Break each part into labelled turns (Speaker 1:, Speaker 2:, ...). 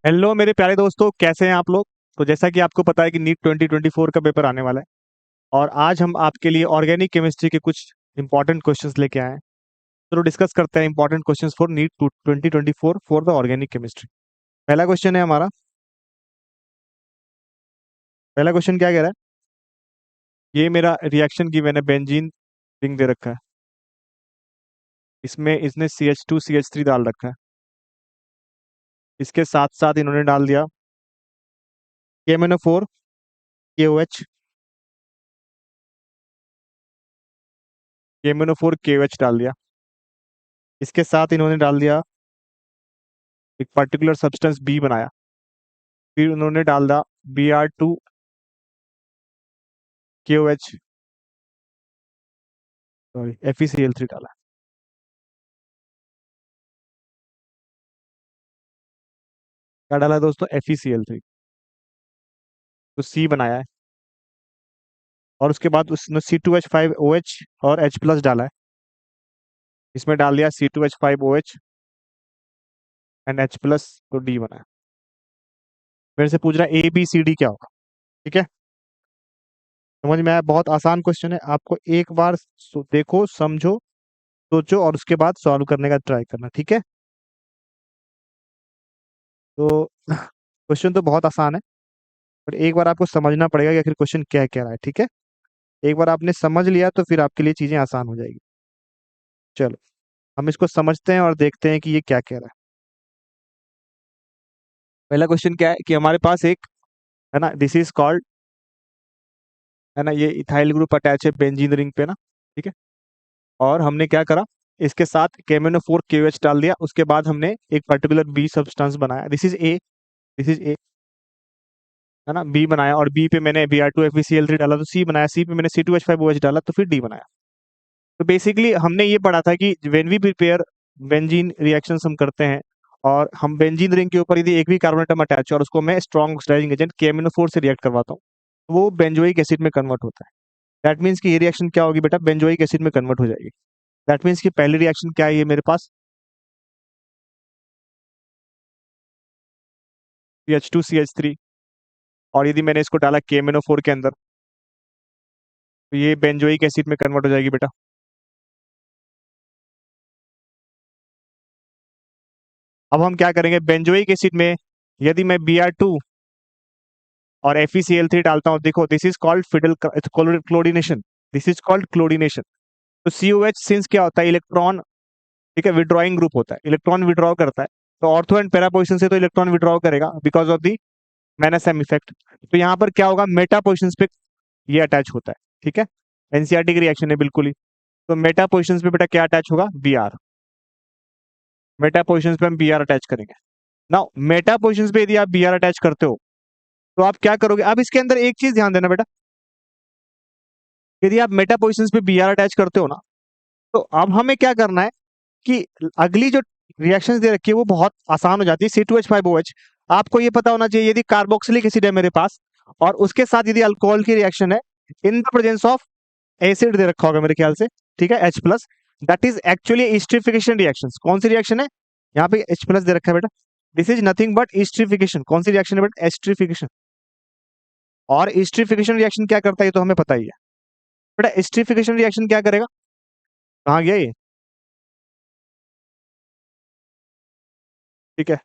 Speaker 1: Hello मेरे प्यारे दोस्तों, कैसे हैं आप लोग। तो जैसा कि आपको पता है कि नीट 2024 का पेपर आने वाला है और आज हम आपके लिए ऑर्गेनिक केमिस्ट्री के कुछ इंपॉर्टेंट क्वेश्चंस लेके आए हैं। चलो डिस्कस करते हैं important questions for NEET 2024 for the organic chemistry. पहला क्वेश्चन है हमारा। पहला क्वेश्चन क्या कह रहा है? ये मेरा रिएक्शन की मैंने बेंजीन रिंग दे रखा है। इसमें इसने CH2CH3 डाल रखा है। इसके साथ साथ इन्होंने डाल दिया KMnO4 KOH। KMnO4 KOH डाल दिया। इसके साथ इन्होंने डाल दिया एक पर्टिकुलर सब्सटेंस बी बनाया। फिर उन्होंने डाल दिया Br2KOH, सॉरी FeCl3 डाला। क्या डाला है दोस्तों? FeCl3। तो सी बनाया है और उसके बाद उसने C2H5OH और H प्लस डाला है। इसमें डाल दिया C2H5OH एंड H प्लस, तो डी बना है। मेरे से पूछ रहा है ABCD क्या होगा। ठीक है, समझ में आया? बहुत आसान क्वेश्चन है। आपको एक बार देखो, समझो, सोचो और उसके बाद सॉल्व करने का ट्राई करना। ठीक है, तो क्वेश्चन तो बहुत आसान है, पर एक बार आपको समझना पड़ेगा कि आखिर क्वेश्चन क्या कह रहा है। ठीक है, एक बार आपने समझ लिया तो फिर आपके लिए चीजें आसान हो जाएगी। चलो हम इसको समझते हैं और देखते हैं कि ये क्या कह रहा है। पहला क्वेश्चन क्या है कि हमारे पास एक है ना, दिस इज कॉल्ड, है ना, ये इथाइल ग्रुप अटैच है बेंजीन रिंग पे ना। ठीक है, और हमने क्या करा, इसके साथ KMnO4 KOH डाल दिया। उसके बाद हमने एक पर्टिकुलर बी सब्सटेंस बनाया। This is a, this is a, है ना, बी बनाया। और बी पे मैंने Br2FeCl3 डाला तो सी बनाया। सी पे मैंने C2H5OH डाला तो फिर डी बनाया। तो बेसिकली हमने ये पढ़ा था कि when we prepare benzene reactions हम करते हैं और हम बेंजीन रिंग के ऊपर यदि एक भी कार्बन एटम अटैच है और उसको मैं स्ट्रॉन्ग ऑक्सीडाइजिंग एजेंट KMnO4 से रिएक्ट करवाता हूँ, तो वो बेंजोइक एसिड में कन्वर्ट होता है। दैट मीन्स कि ये रिएक्शन क्या होगी बेटा? बेंजोइक एसिड में कन्वर्ट हो जाएगी। दैट मीन्स कि पहली रिएक्शन क्या है ये मेरे पास? CH2CH3, और यदि मैंने इसको डाला KMnO4 के अंदर तो ये बेंजोइक एसिड में कन्वर्ट हो जाएगी बेटा। अब हम क्या करेंगे, बेंजोइक एसिड में यदि मैं Br2 और FeCl3 डालता हूं, देखो this is called Friedel chlorination. This is called chlorination. तो COH सिंस क्या होता है? इलेक्ट्रॉन, ठीक है, विड्रॉइंग ग्रुप होता है, इलेक्ट्रॉन विड्रॉ करता है। तो ऑर्थो एंड पैरा पोजिशन से तो इलेक्ट्रॉन विड्रॉ करेगा बिकॉज ऑफ दी मैनसम इफेक्ट। तो यहाँ पर क्या होगा, मेटा पोजिशन पे ये अटैच होता है। ठीक है, एनसीईआरटी की रिएक्शन है बिल्कुल ही। तो मेटा पोजिशन पे बेटा क्या अटैच होगा? Br। मेटा पोजिशन पे हम Br अटैच करेंगे। नाउ मेटा पोजिशन पे यदि आप Br अटैच करते हो तो आप क्या करोगे? अब इसके अंदर एक चीज ध्यान देना बेटा, यदि आप मेटा पोजिशन पे Br अटैच करते हो ना, तो अब हमें क्या करना है कि अगली जो रिएक्शंस दे रखी है वो बहुत आसान हो जाती है। C2H5OH, आपको ये पता होना चाहिए यदि कार्बोक्सिलिक एसिड है मेरे पास और उसके साथ यदि अल्कोहल की रिएक्शन है in the presence of acid दे रखा होगा मेरे ख्याल से, ठीक है, H plus, that is actually esterification reaction. कौन सी रिएक्शन है? यहाँ पे H प्लस दे रखा है बेटा। This is nothing but esterification. कौन सी रिएक्शन है बेटा? एस्टरिफिकेशन। और एस्टरिफिकेशन रिएक्शन क्या करता है ये तो हमें पता ही है बेटा। एस्टरिफिकेशन रिएक्शन क्या करेगा? कहाँ गया ये? ठीक है,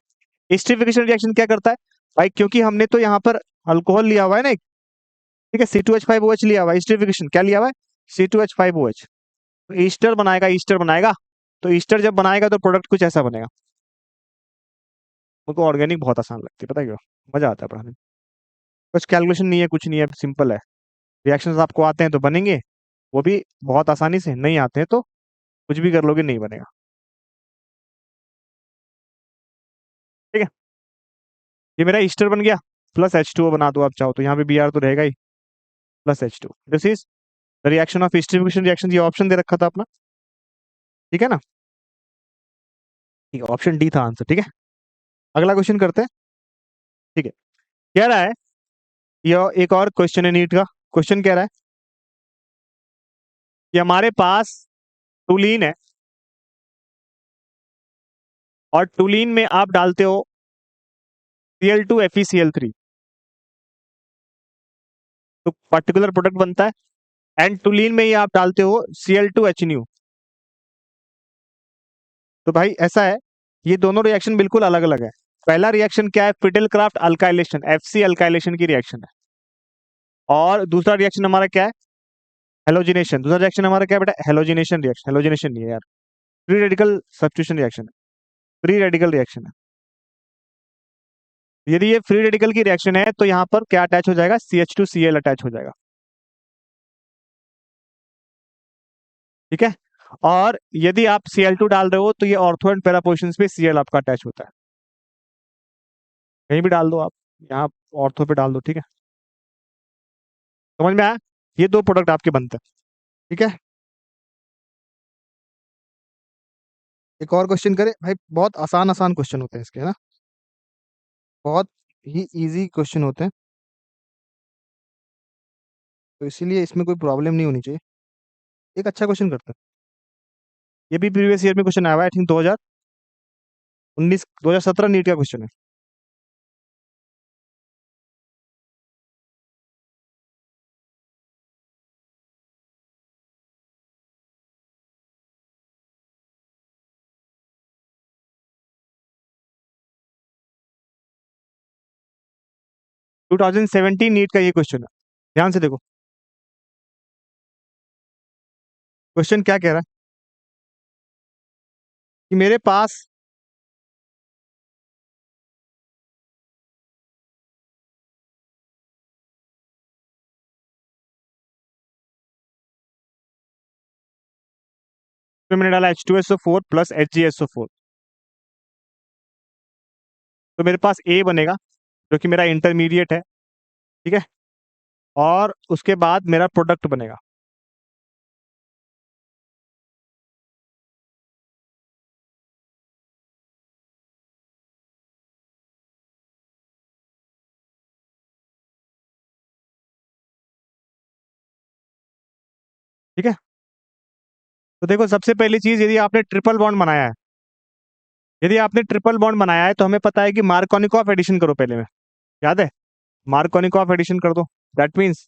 Speaker 1: एस्टरिफिकेशन रिएक्शन क्या करता है भाई? क्योंकि हमने तो यहाँ पर अल्कोहल लिया हुआ है ना, ठीक है, C2H5OH लिया हुआ है। एस्टरिफिकेशन क्या लिया हुआ है? C2H5OH। तो ईस्टर बनाएगा, ईस्टर बनाएगा। तो ईस्टर जब बनाएगा तो प्रोडक्ट कुछ ऐसा बनेगा। मुझको ऑर्गेनिक बहुत आसान लगती है, पता है क्यों? मजा आता है पढ़ाने में। कुछ कैलकुलेशन नहीं है, कुछ नहीं है, सिंपल है। रिएक्शंस आपको आते हैं तो बनेंगे, वो भी बहुत आसानी से। नहीं आते हैं तो कुछ भी कर लोगे नहीं बनेगा। ठीक है, ये मेरा ईस्टर बन गया। प्लस H2O बना दो आप चाहो तो, यहाँ पे Br तो रहेगा ही, plus H2। This is reaction of esterification reaction. ये ऑप्शन दे रखा था अपना, ठीक है ना? ठीक है, ऑप्शन डी था आंसर। ठीक है, अगला क्वेश्चन करते हैं। ठीक है, कह रहा है, यह एक और क्वेश्चन है नीट का। क्वेश्चन कह रहा है कि हमारे पास टूलीन है और टूलीन में आप डालते हो Cl2 FeCl3, तो पर्टिकुलर प्रोडक्ट बनता है। एंड टुलीन में ही आप डालते हो Cl2HNu। तो भाई ऐसा है, ये दोनों रिएक्शन बिल्कुल अलग अलग है। पहला रिएक्शन क्या है, फिडेलक्राफ्ट अल्काइलेशन, FC अल्काइलेशन की रिएक्शन है। और दूसरा रिएक्शन हमारा क्या है, हेलोजिनेशन। दूसरा रिएक्शन हमारा क्या है बेटा, हेलोजिनेशन रिएक्शन। हेलोजिनेशन नहीं है यार, फ्री रेडिकल सब्स्टिट्यूशन रिएक्शन है, फ्री रेडिकल रिएक्शन है। यदि ये फ्री रेडिकल की रिएक्शन है तो यहाँ पर क्या अटैच हो जाएगा, CH2Cl अटैच हो जाएगा। ठीक है। और यदि आप Cl2 डाल रहे हो तो ये ऑर्थो एंड पैरा पोजिशंस पे Cl आपका अटैच होता है। कहीं भी डाल दो आप, यहाँ ऑर्थो पे डाल दो। ठीक है, समझ में आया। ये दो प्रोडक्ट आपके बनते हैं। ठीक है, एक और क्वेश्चन करें भाई, बहुत आसान आसान क्वेश्चन होते हैं इसके, है ना, बहुत ही इजी क्वेश्चन होते हैं, तो इसीलिए इसमें कोई प्रॉब्लम नहीं होनी चाहिए। एक अच्छा क्वेश्चन करते हैं, ये भी प्रीवियस ईयर में क्वेश्चन आया हुआ है, आई थिंक 2019 2017 नीट का क्वेश्चन है। टू 2017 नीट का ये क्वेश्चन है, ध्यान से देखो। क्वेश्चन क्या कह रहा है कि मेरे पास मैंने डाला H2SO4 प्लस HgSO4, तो मेरे पास A बनेगा जो कि मेरा इंटरमीडिएट है। ठीक है, और उसके बाद मेरा प्रोडक्ट बनेगा। ठीक है, तो देखो सबसे पहली चीज, यदि आपने ट्रिपल बॉन्ड बनाया है, यदि आपने ट्रिपल बॉन्ड बनाया है तो हमें पता है कि मार्कोनिकॉफ एडिशन करो पहले में, याद है, मार्कोनिकॉफ एडिशन कर दो। दैट मीन्स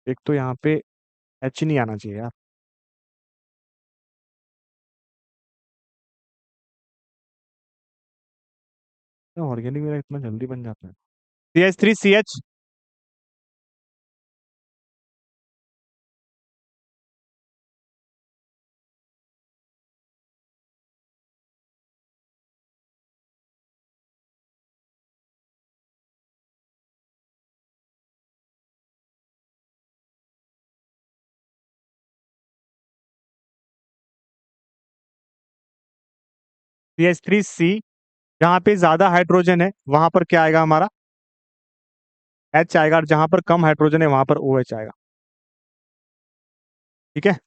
Speaker 1: एक तो यहाँ पे H नहीं आना चाहिए यार, ऑर्गेनिक मेरा इतना जल्दी बन जाता है। CH3CH, CH3C, जहाँ पे ज्यादा हाइड्रोजन है वहां पर क्या आएगा हमारा, H आएगा, और जहां पर कम हाइड्रोजन है वहां पर OH आएगा। ठीक है,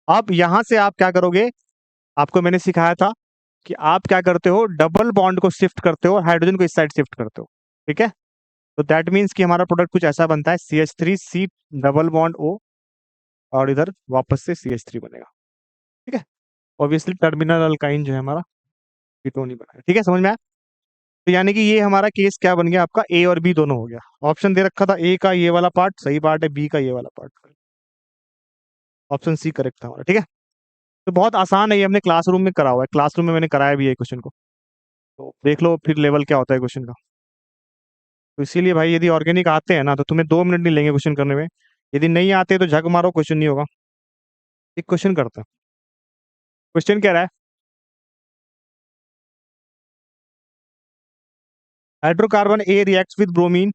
Speaker 1: अब यहां से आप क्या करोगे, आपको मैंने सिखाया था कि आप क्या करते हो, डबल बॉन्ड को शिफ्ट करते हो और हाइड्रोजन को इस साइड शिफ्ट करते हो। ठीक है, तो दैट मीन्स कि हमारा प्रोडक्ट कुछ ऐसा बनता है, CH3C डबल बॉन्ड O, और इधर वापस से CH3 बनेगा। ठीक है, ऑब्वियसली टर्मिनल अल्काइन जो है हमारा कीटोन ही बना है। ठीक है, समझ में आया। तो यानी कि ये हमारा केस क्या बन गया, आपका A और B दोनों हो गया। ऑप्शन दे रखा था A का ये वाला पार्ट सही पार्ट है, B का ये वाला पार्ट, ऑप्शन C करेक्ट था हमारा। ठीक है, तो बहुत आसान है ये, हमने क्लासरूम में करा हुआ है, क्लासरूम में मैंने कराया भी है क्वेश्चन को, तो देख लो फिर लेवल क्या होता है क्वेश्चन का। तो इसीलिए भाई यदि ऑर्गेनिक आते हैं ना तो तुम्हें 2 मिनट नहीं लेंगे क्वेश्चन करने में, यदि नहीं आते तो झक मारो, क्वेश्चन नहीं होगा। एक क्वेश्चन करता है, क्वेश्चन कह रहा है, hydrocarbon A reacts with bromine,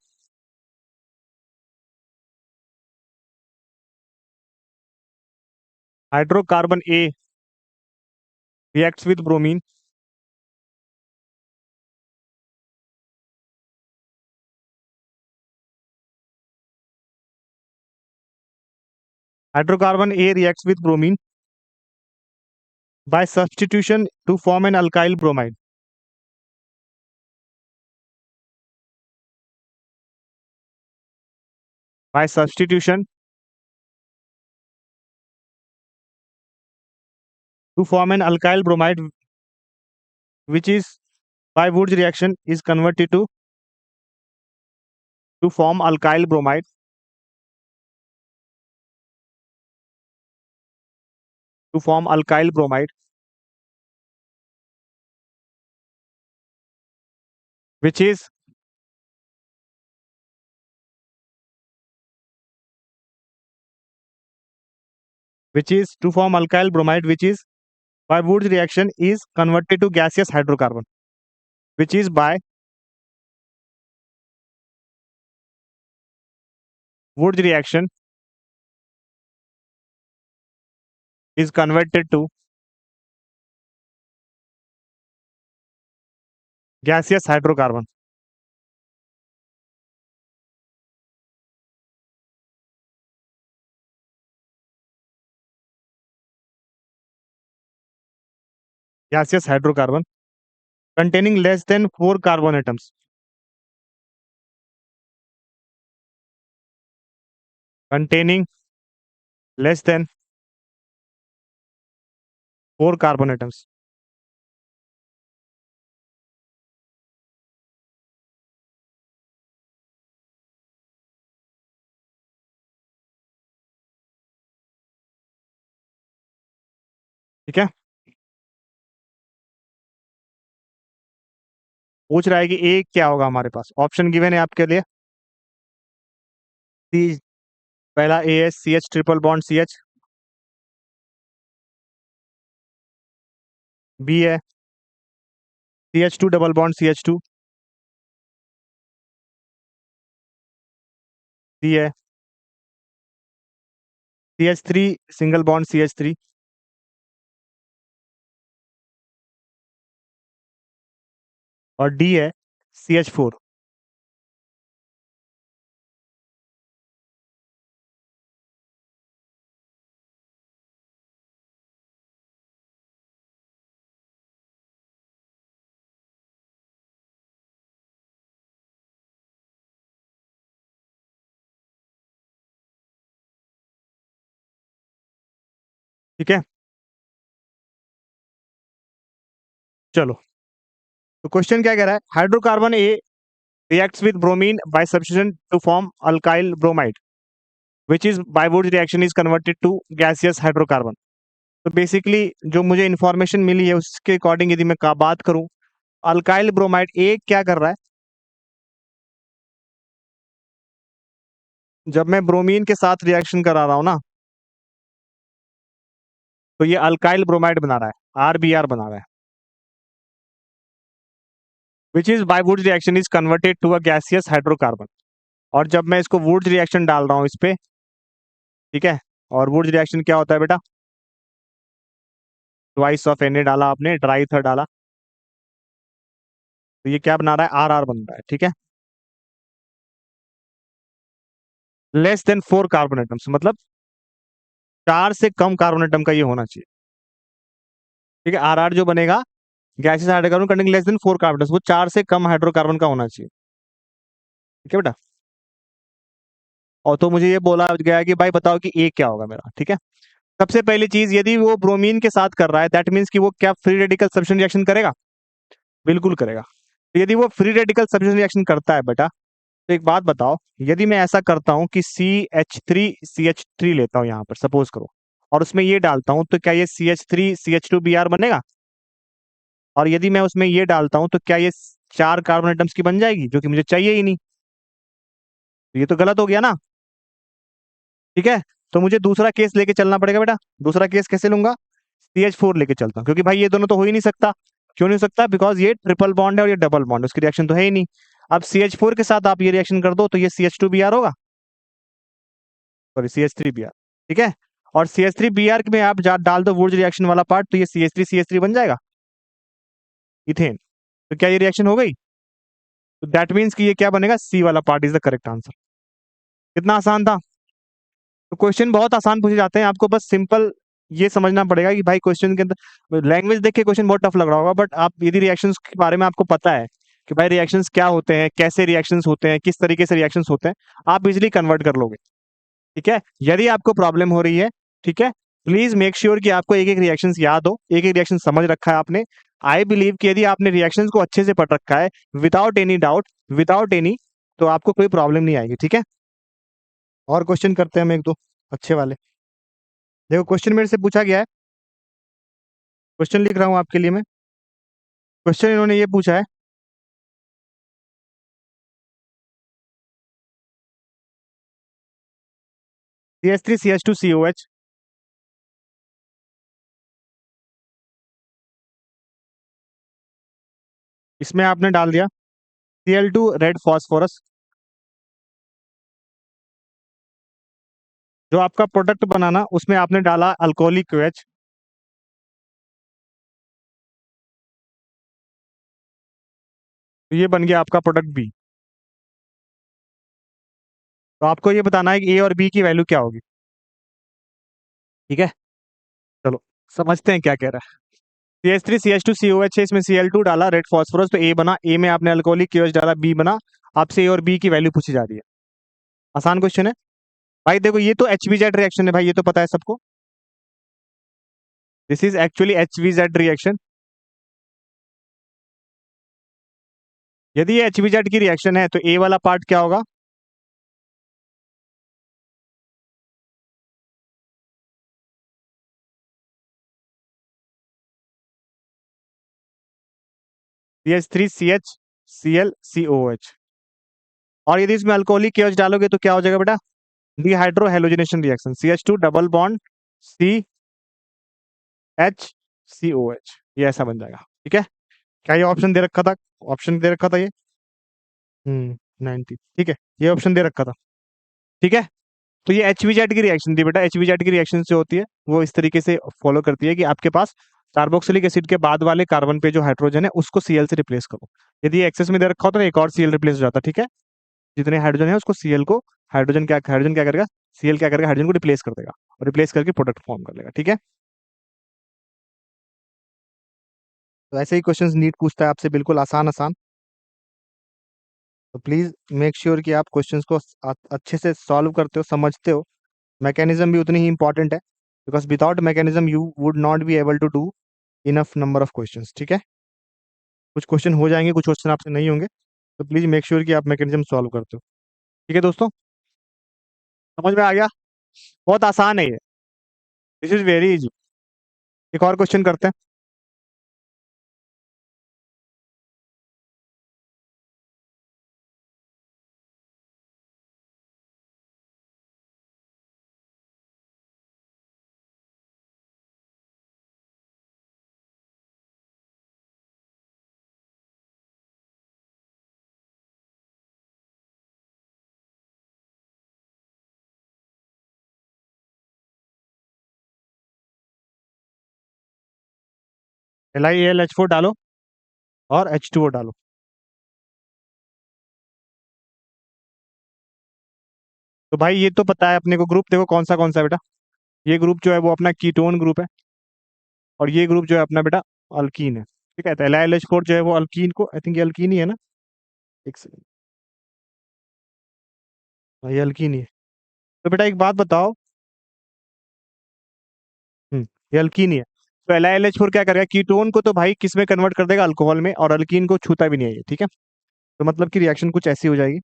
Speaker 1: hydrocarbon A reacts with bromine, hydrocarbon A reacts with bromine by substitution to form an alkyl bromide. By substitution to form an alkyl bromide which is by Wood's reaction is converted to form alkyl bromide, to form alkyl bromide, which is to form alkyl bromide, which is by Wood's reaction is converted to gaseous hydrocarbon, which is by Wood's reaction is converted to gaseous hydrocarbon. Gaseous hydrocarbon containing less than 4 carbon atoms. Containing less than 4 carbon atoms. ठीक है, पूछ रहा है कि ए क्या होगा हमारे पास। Option given है आपके लिए। सी, पहला A is C H triple bond C H, B है C H two double bond C H two, C है C H three single bond C H three, और डी है सी एच फोर। ठीक है, चलो तो question क्या कह रहा है। Hydrocarbon A reacts with bromine by substitution to form alkyl bromide, which is by Wood's reaction is converted to gaseous hydrocarbon. तो बेसिकली जो मुझे इंफॉर्मेशन मिली है उसके अकॉर्डिंग यदि मैं बात करूं, अल्काइल ब्रोमाइड ए क्या कर रहा है, जब मैं ब्रोमीन के साथ रिएक्शन करा रहा हूं ना, तो ये अल्काइल ब्रोमाइड बना रहा है, आरबीआर बना रहा है, which is by woods reaction is converted to a gaseous hydrocarbon. और जब मैं इसको वुड्स रिएक्शन डाल रहा हूं इस पे, ठीक है, और वुड्स रिएक्शन क्या होता है बेटा, ट्वाइस ऑफ Na डाला आपने, ड्राई ईथर डाला, तो ये क्या बना रहा है, आर आर बन रहा है। ठीक है, लेस देन 4 कार्बन एटम्स, मतलब 4 से कम कार्बन एटम का ये होना चाहिए। ठीक है, आर आर जो बनेगा gases hydrocarbon containing less than 4 carbon atoms, वो 4 से कम हाइड्रोकार्बन का होना चाहिए। ठीक है बेटा, और तो मुझे ये बोला गया कि भाई बताओ कि ए क्या होगा मेरा। ठीक है, सबसे पहली चीज, यदि वो ब्रोमीन के साथ कर रहा है दैट मीन्स कि वो क्या फ्री रेडिकल सब्स्टिट्यूशन रिएक्शन करेगा, बिल्कुल करेगा। तो यदि वो फ्री रेडिकल सब्स्टिट्यूशन रिएक्शन करता है बेटा, तो एक बात बताओ, यदि मैं ऐसा करता हूं कि CH3 लेता हूं यहां पर सपोज करो, और उसमें ये डालता हूं, तो क्या ये CH3CH2Br बनेगा? और यदि मैं उसमें ये डालता हूं तो क्या ये 4 कार्बन एटम्स की बन जाएगी, जो कि मुझे चाहिए ही नहीं। तो ये तो गलत हो गया ना। ठीक है, तो मुझे दूसरा केस लेके चलना पड़ेगा बेटा। दूसरा केस कैसे लूंगा, CH4 लेके चलता हूँ, क्योंकि भाई ये दोनों तो हो ही नहीं सकता। क्यों नहीं हो सकता, बिकॉज ये ट्रिपल बॉन्ड है और ये डबल बॉन्ड है, उसकी रिएक्शन तो है ही नहीं। अब CH4 के साथ आप ये रिएक्शन कर दो तो ये CH2Br होगा, सॉरी CH3Br। ठीक है, और CH3Br में आप डाल दो वुड्स रिएक्शन वाला पार्ट, तो ये CH3CH3 बन जाएगा, इथेन। तो क्या ये रिएक्शन हो गई? तो दैट मीन्स कि ये क्या बनेगा, सी वाला part is the correct answer. कितना आसान था। तो क्वेश्चन बहुत आसान पूछे जाते हैं, आपको बस सिंपल ये समझना पड़ेगा कि भाई क्वेश्चन के अंदर लैंग्वेज देख के क्वेश्चन बहुत टफ लग रहा होगा, बट आप यदि रिएक्शंस के बारे में आपको पता है कि भाई रिएक्शंस क्या होते हैं, कैसे रिएक्शंस होते हैं, किस तरीके से रिएक्शंस होते हैं, आप इजिली कन्वर्ट कर लोगे। ठीक है, यदि आपको प्रॉब्लम हो रही है, ठीक है, प्लीज मेक श्योर कि आपको एक एक रिएक्शन याद हो, एक एक रिएक्शन समझ रखा है आपने, आई बिलीव कि यदि आपने रिएक्शंस को अच्छे से पढ़ रखा है without any doubt, without any, तो आपको कोई प्रॉब्लम नहीं आएगी। ठीक है, और क्वेश्चन करते हैं हम एक दो अच्छे वाले। देखो क्वेश्चन मेरे से पूछा गया है, क्वेश्चन लिख रहा हूं आपके लिए मैं। क्वेश्चन इन्होंने ये पूछा है, CH3CH2COH, इसमें आपने डाल दिया Cl2 रेड फॉस्फोरस। जो आपका प्रोडक्ट बनाना उसमें आपने डाला अल्कोहलिक OH। तो ये बन गया आपका प्रोडक्ट बी। तो आपको ये बताना है कि ए और बी की वैल्यू क्या होगी। ठीक है, चलो समझते हैं क्या कह रहा है। CH3CH2COH है, इसमें Cl2 डाला रेड फॉस्फोरस, तो ए बना। ए में आपने अल्कोहलिक OH डाला, बी बना। आपसे ए और बी की वैल्यू पूछी जा रही है। आसान क्वेश्चन है भाई। देखो ये तो HVZ रिएक्शन है भाई, ये तो पता है सबको। This is actually HVZ reaction. यदि ये HVZ की रिएक्शन है तो ए वाला पार्ट क्या होगा? CH3CHClCOH। और यदि इसमें अल्कोहलिक OH डालोगे तो क्या हो जाएगा बेटा? Dehydro halogenation reaction, CH2 double bond CHCOH, ये ऐसा बन जाएगा। ठीक है, क्या ये ऑप्शन दे रखा था? ऑप्शन दे रखा था ये 90। ठीक है, ये ऑप्शन दे रखा था। ठीक है, तो ये HVZ की रिएक्शन थी बेटा। HVZ की रिएक्शन जो होती है वो इस तरीके से फॉलो करती है कि आपके पास कार्बोक्सिलिक एसिड के बाद वाले कार्बन पे जो हाइड्रोजन है उसको Cl से रिप्लेस करो। यदि एक्सेस में दे रखा होता तो एक और Cl रिप्लेस हो जाता। ठीक है, जितने हाइड्रोजन है उसको Cl को, हाइड्रोजन क्या करेगा, Cl क्या करेगा, हाइड्रोजन को रिप्लेस कर देगा और रिप्लेस करके प्रोडक्ट फॉर्म कर लेगा। ठीक है, तो ऐसे ही क्वेश्चंस नीट पूछता है आपसे, बिल्कुल आसान आसान। तो प्लीज मेक श्योर कि आप क्वेश्चंस को अच्छे से सॉल्व करते हो, समझते हो। मैकेनिज्म भी उतनी ही इंपॉर्टेंट है, because without mechanism you would not be able to do enough number of questions. ठीक है, कुछ क्वेश्चन हो जाएंगे, कुछ क्वेश्चन आपसे नहीं होंगे, तो प्लीज मेक श्योर कि आप मैकेनिज्म सॉल्व करते हो। ठीक है दोस्तों, समझ में आ गया? बहुत आसान है ये, दिस इज वेरी इजी। एक और क्वेश्चन करते हैं। LiAlH4 डालो और H2O डालो। तो भाई ये तो पता है अपने को, ग्रुप देखो कौन सा है बेटा। ये ग्रुप जो है वो अपना कीटोन ग्रुप है, और ये ग्रुप जो है अपना बेटा अल्कीन है। ठीक है, तो LiLH4 जो है वो अल्कीन को, आई थिंक ये अल्कीन ही है ना। एक सेकंड, हाँ, ये अल्कीन ही है। तो बेटा एक बात बताओ, ये अल्कीन ही है। तो LiLH4 क्या करेगा, कीटोन को तो भाई किस में कन्वर्ट कर देगा, अल्कोहल में, और अल्कीन को छूता भी नहीं है ये। ठीक है, तो मतलब कि रिएक्शन कुछ ऐसी हो जाएगी।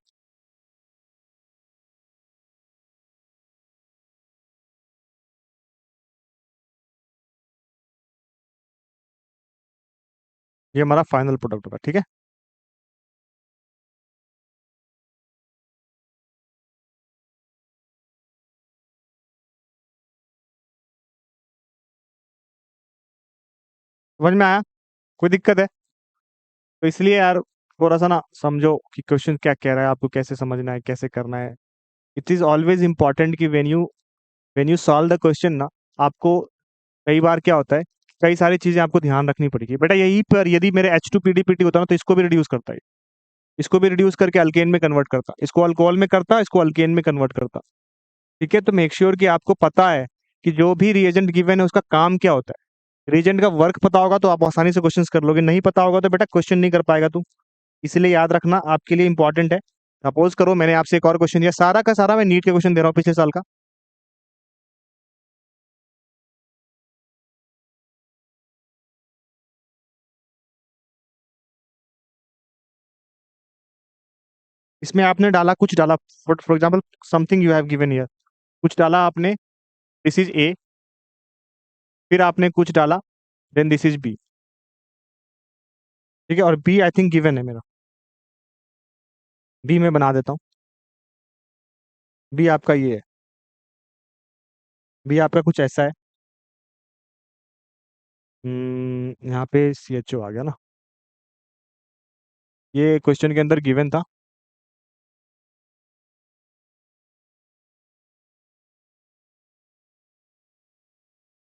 Speaker 1: ये हमारा फाइनल प्रोडक्ट होगा। ठीक है, समझ में आया? कोई दिक्कत है? तो इसलिए यार थोड़ा सा ना समझो कि क्वेश्चन क्या कह रहा है, आपको कैसे समझना है, कैसे करना है। इट इज ऑलवेज इंपॉर्टेंट कि when you solve the question ना, आपको कई बार क्या होता है, कई सारी चीजें आपको ध्यान रखनी पड़ेगी बेटा। यही पर यदि मेरे H2PDPT होता ना तो इसको भी रिड्यूस करता है, इसको भी रिड्यूस करके अल्केन में कन्वर्ट करता, इसको अल्कोहल में करता, इसको अल्केन में कन्वर्ट करता। ठीक है, तो मेक श्योर कि आपको पता है कि जो भी रिएजेंट गिवन है उसका काम क्या होता है। रिएजेंट का वर्क पता होगा तो आप आसानी से क्वेश्चंस कर लोगे, नहीं पता होगा तो बेटा क्वेश्चन नहीं कर पाएगा तू। इसलिए याद रखना आपके लिए इंपॉर्टेंट है। सपोज करो मैंने आपसे एक और क्वेश्चन दिया, सारा का सारा मैं नीट के क्वेश्चन दे रहा हूँ पिछले साल का। इसमें आपने डाला, कुछ डाला, for example something you have given here, कुछ डाला आपने, दिस इज ए, फिर आपने कुछ डाला, देन दिस इज बी, ठीक है, और बी आई थिंक गिवन है मेरा, बी मैं बना देता हूँ, बी आपका ये है, बी आपका कुछ ऐसा है, यहाँ पे सी एच ओ आ गया ना, ये क्वेश्चन के अंदर गिवन था।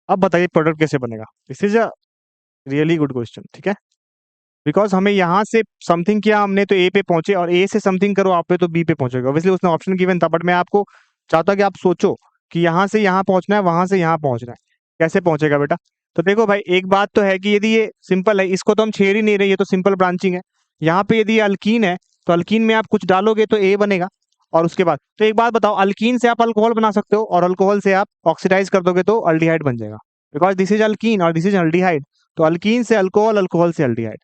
Speaker 1: अब बताइए प्रोडक्ट कैसे बनेगा, this is a really good question, ठीक है, बिकॉज हमें यहाँ से समथिंग किया हमने तो ए पे पहुंचे, और ए से समथिंग करो आप पे तो बी पे पहुंचेगा, ऑब्वियसली उसने ऑप्शन गिवन था, बट मैं आपको चाहता हूँ कि आप सोचो कि यहाँ से यहाँ पहुंचना है, वहां से यहाँ पहुंचना है, कैसे पहुंचेगा बेटा। तो देखो भाई, एक बात तो है कि यदि ये सिंपल है, इसको तो हम छेड़ ही नहीं रहे, ये तो सिंपल ब्रांचिंग है। यहाँ पे यदि ये अल्कीन है, तो अल्कीन में आप कुछ डालोगे तो ए बनेगा, और उसके बाद तो एक बात बताओ, अल्कीन से आप अल्कोहल बना सकते हो, और अल्कोहल से आप ऑक्सीडाइज कर दोगे तो अल्डिहाइड बन जाएगा, बिकॉज दिस इज अल्कीन और दिस इज अल्डिहाइड। तो अल्कीन से अल्कोहल, अल्कोहल से अल्डिहाइड।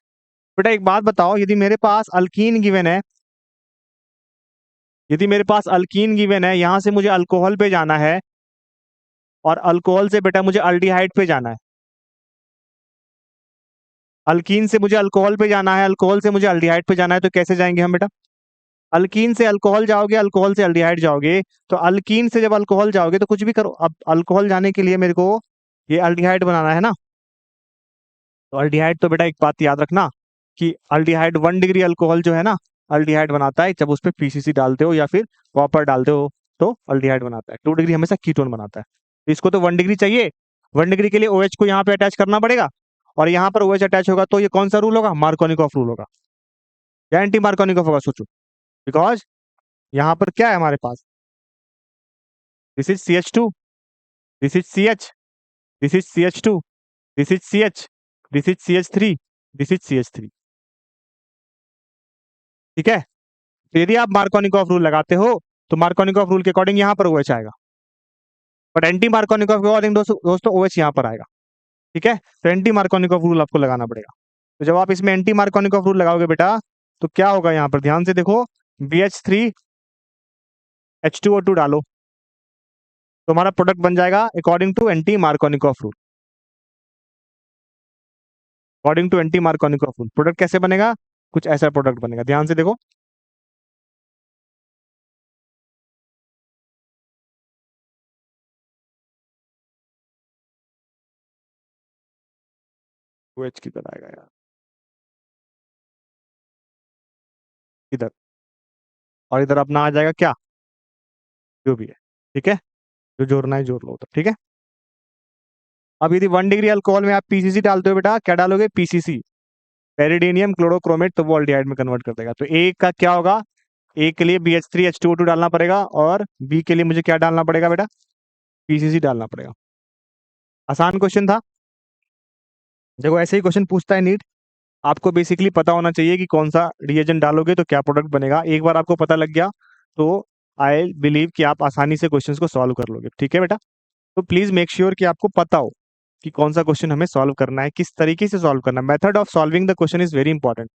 Speaker 1: बेटा एक बात बताओ, यदि मेरे पास अल्कीन गिवन है, यदि मेरे पास अल्कीन गिवन है, यहां से मुझे अल्कोहल पे जाना है, और अल्कोहल से बेटा मुझे अल्डिहाइड पे जाना है, अल्कीन से मुझे अल्कोहल पे जाना है, अल्कोहल से मुझे अल्डिहाइड पे जाना है, तो कैसे जाएंगे हम बेटा। अल्कीन से अल्कोहल जाओगे, अल्कोहल से अल्डिहाइड जाओगे, तो अल्कीन से जब अल्कोहल जाओगे तो कुछ भी करो, अब अल्कोहल जाने के लिए मेरे को ये अल्डिहाइड बनाना है ना, तो अल्डिहाइड तो बेटा एक बात याद रखना कि अल्डिहाइड 1 डिग्री अल्कोहल जो है ना, अल्डिहाइड बनाता है जब उस पर पीसीसी डालते हो या फिर कॉपर डालते हो, तो अल्डिहाइड बनाता है। 2 डिग्री हमेशा कीटोन बनाता है, तो इसको तो 1 डिग्री चाहिए। 1 डिग्री के लिए OH को यहाँ पे अटैच करना पड़ेगा, और यहाँ पर OH अटैच होगा तो ये कौन सा रूल होगा, मार्कोनिकॉफ रूल होगा, या एंटी मार्कोनिकॉफ होगा, सोचो। बिकॉज यहाँ पर क्या है हमारे पास, this is CH2, this is CH, this is CH2, this is CH, this is CH3, this is CH3, ठीक है। तो यदि आप मार्कोनिकॉफ रूल लगाते हो, तो मार्कोनिकॉफ रूल के अकॉर्डिंग यहाँ पर OH आएगा, बट एंटी मार्कोनिकॉफ के अकॉर्डिंग दोस्तों OH यहाँ पर आएगा, ठीक है। तो एंटी मार्कोनिकॉफ रूल आपको लगाना पड़ेगा। तो जब आप इसमें एंटी मार्कोनिकॉफ रूल लगाओगे बेटा, तो क्या होगा, यहाँ पर ध्यान से देखो, BH3H2O2 डालो, तो हमारा प्रोडक्ट बन जाएगा according to anti Markovnikov rule, according to anti Markovnikov rule product कैसे बनेगा, कुछ ऐसा प्रोडक्ट बनेगा, ध्यान से देखो। OH किधर आएगा यार, इधर, और इधर अपना आ जाएगा क्या, जो भी है, ठीक है, जो जोड़ना है जोड़ लो उधर, ठीक है। अब यदि 1 डिग्री अल्कोहल में आप पीसीसी डालते हो बेटा, क्या डालोगे, पीसीसी, पेरिडीनियम क्लोरोक्रोमेट, तो वो अल्डिहाइड में कन्वर्ट कर देगा। तो ए का क्या होगा, ए के लिए BH3H2O2 डालना पड़ेगा, और बी के लिए मुझे क्या डालना पड़ेगा बेटा, पीसीसी डालना पड़ेगा। आसान क्वेश्चन था। देखो ऐसे ही क्वेश्चन पूछता है नीट, आपको बेसिकली पता होना चाहिए कि कौन सा रिएजेंट डालोगे तो क्या प्रोडक्ट बनेगा। एक बार आपको पता लग गया तो आई बिलीव कि आप आसानी से क्वेश्चंस को सॉल्व कर लोगे, ठीक है बेटा। तो प्लीज मेक श्योर कि आपको पता हो कि कौन सा क्वेश्चन हमें सॉल्व करना है, किस तरीके से सॉल्व करना है। Method of solving the question is very important,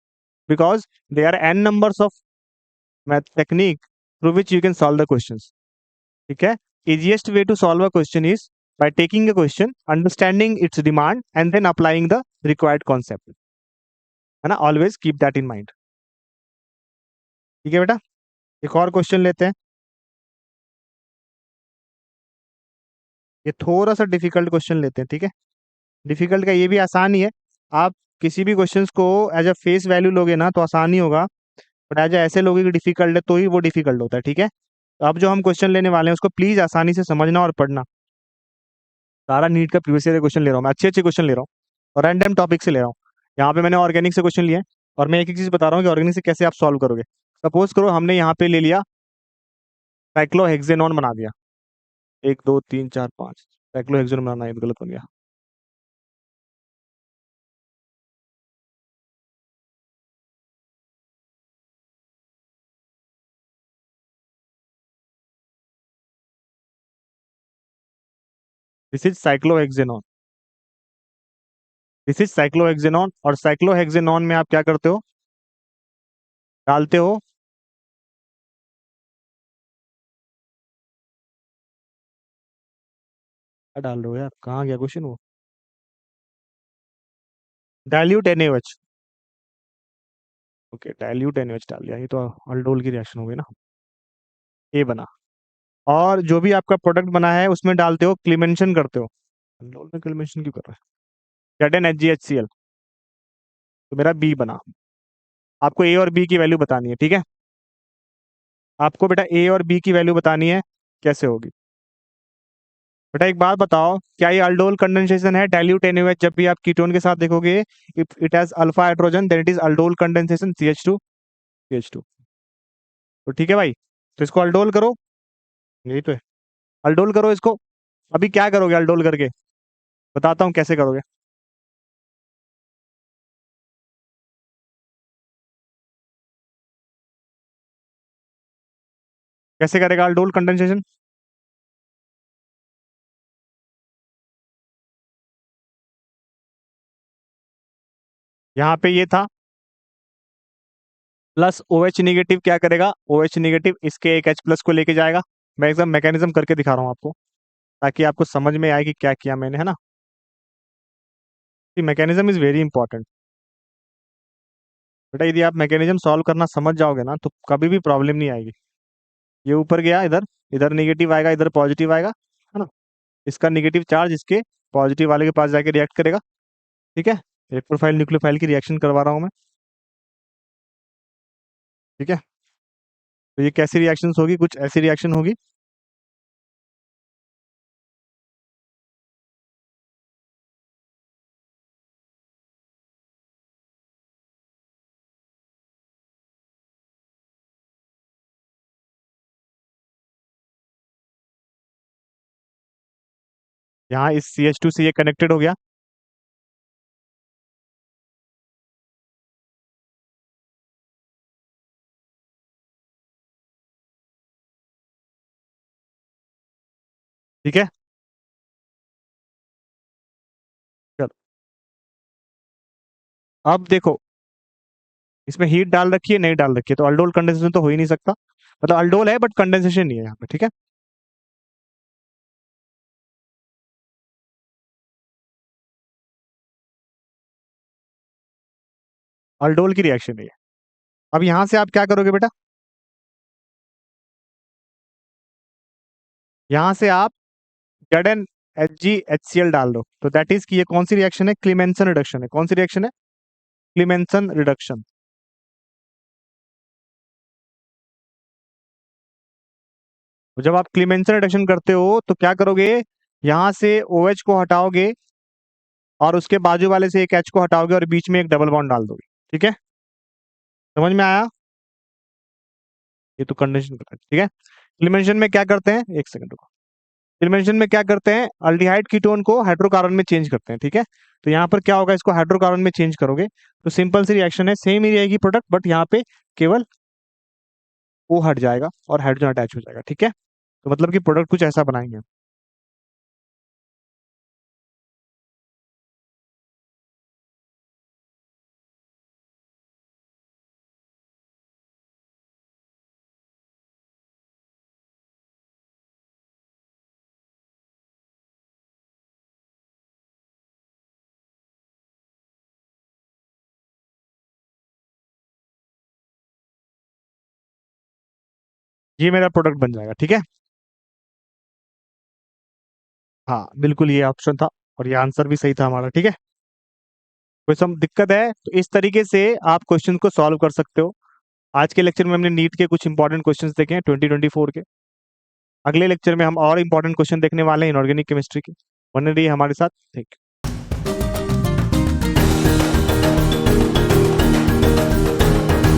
Speaker 1: because they are n numbers of math technique through which you can solve the questions, ठीक है। Easiest way to solve a question is by taking a question, understanding its demand, and then applying the required concept, है ना, always keep that in mind, ठीक है बेटा। एक और question लेते हैं, ये थोड़ा सा डिफिकल्ट क्वेश्चन लेते हैं, ठीक है। डिफिकल्ट का ये भी आसान ही है, आप किसी भी क्वेश्चंस को एज अ फेस वैल्यू लोगे ना तो आसान ही होगा, बट एज ऐसे लोगे कि डिफिकल्ट है तो ही वो डिफिकल्ट होता है, ठीक है। तो अब जो हम क्वेश्चन लेने वाले हैं उसको प्लीज आसानी से समझना और पढ़ना। सारा नीट का प्रीवियस ईयर क्वेश्चन ले रहा हूँ मैं, अच्छे अच्छे क्वेश्चन ले रहा हूँ, और रैंडम टॉपिक से ले रहा हूँ। यहाँ पे मैंने ऑर्गेनिक से क्वेश्चन लिए, और मैं एक एक चीज बता रहा हूँ कि ऑर्गेनिक से कैसे आप सॉल्व करोगे। सपोज करो हमने यहाँ पे ले लिया साइक्लोहेक्सेनॉन बना दिया, 1 2 3 4 5, साइक्लोहेक्सेनॉन बनाना है, गलत बन गया। This is cyclohexanone, this is cyclohexanone, और साइक्लोहेक्सेनॉन में आप क्या करते हो, डालते हो क्या डाल रहे हो यार, कहाँ गया क्वेश्चन वो? Dilute NaOH। Okay, dilute NaOH डाल दिया, ये तो अल्डोल की रिएक्शन हो गई ना। ए बना। और जो भी आपका प्रोडक्ट बना है उसमें डालते हो, क्लीमेंशन करते हो। अल्डोल में क्लीमेंशन क्यों कर रहा है? ZnHgHCl। तो मेरा बी बना। आपको ए और बी की वैल्यू बतानी है, ठीक है? आपको बेटा ए और बी की वैल्यू बतानी है। कैसे होगी? बेटा एक बात बताओ, क्या ये अल्डोल कंडेंसेशन है? डाइल्यूट NaOH जब भी आप कीटोन के साथ देखोगे, if it has alpha hydrogen then it is aldol condensation, CH2। तो ठीक है भाई, तो इसको अल्डोल करो। यही तो है, अल्डोल करो इसको। अभी क्या करोगे अल्डोल करके? बताता हूँ कैसे करोगे। कैसे करेगा अल्डोल कंडेंसेशन? यहाँ पे ये था, प्लस OH निगेटिव क्या करेगा? OH निगेटिव इसके एक H+ को लेके जाएगा। मैं एकदम मैकेनिज्म करके दिखा रहा हूँ आपको, ताकि आपको समझ में आए कि क्या किया मैंने, है ना? Mechanism is very important. बेटा यदि आप मैकेनिज्म सॉल्व करना समझ जाओगे ना, तो कभी भी प्रॉब्लम नहीं आएगी। ये ऊपर गया, इधर इधर निगेटिव आएगा, इधर पॉजिटिव आएगा, है ना? इसका निगेटिव चार्ज इसके पॉजिटिव वाले के पास जाके रिएक्ट करेगा। ठीक है, इलेक्ट्रोफाइल न्यूक्लियोफाइल की रिएक्शन करवा रहा हूँ मैं। ठीक है, तो ये कैसी रिएक्शंस होगी? कुछ ऐसी रिएक्शन होगी। यहाँ इस CH2 से ये कनेक्टेड हो गया। ठीक है, चलो अब देखो, इसमें हीट डाल रखी है, नहीं डाल रखी है, तो अल्डोल कंडेंसेशन तो हो ही नहीं सकता। मतलब अल्डोल है बट कंडेंसेशन नहीं है यहाँ पे। ठीक है, अल्डोल की रिएक्शन नहीं है। अब यहाँ से आप क्या करोगे बेटा? यहाँ से आप ZnHgHCl डाल दो, तो दैट इज कि ये कौन सी रिएक्शन है? क्लीमेंसन रिडक्शन है। कौन सी रिएक्शन है? क्लीमेंसन रिडक्शन। तो जब आप क्लीमेंसन रिडक्शन करते हो तो क्या करोगे? यहाँ से OH को हटाओगे और उसके बाजू वाले से एक H को हटाओगे और बीच में एक डबल बॉन्ड डाल दोगे। ठीक है, समझ में आया? ये तो कंडेंसेशन का, ठीक है। क्लीमेंशन में क्या करते हैं? एक सेकंड रुको। क्लीमेंशन में क्या करते हैं? अल्डिहाइड कीटोन को हाइड्रोकार्बन में चेंज करते हैं। ठीक है, तो यहाँ पर क्या होगा? इसको हाइड्रोकार्बन में चेंज करोगे तो सिंपल सी रिएक्शन है, सेम ही रहेगी प्रोडक्ट, बट यहाँ पे केवल O हट जाएगा और हाइड्रोजन अटैच हो जाएगा। ठीक है, तो मतलब कि प्रोडक्ट कुछ ऐसा बनाएंगे। ये मेरा प्रोडक्ट बन जाएगा। ठीक है, हाँ बिल्कुल ये ऑप्शन था और ये आंसर भी सही था हमारा। ठीक है, कोई सम दिक्कत है तो इस तरीके से आप क्वेश्चन को सॉल्व कर सकते हो। आज के लेक्चर में हमने नीट के कुछ इंपॉर्टेंट क्वेश्चंस देखे हैं 2024 के। अगले लेक्चर में हम और इंपॉर्टेंट क्वेश्चन देखने वाले हैं इनऑर्गेनिक केमिस्ट्री के। बने रहिए हमारे साथ। Thank you.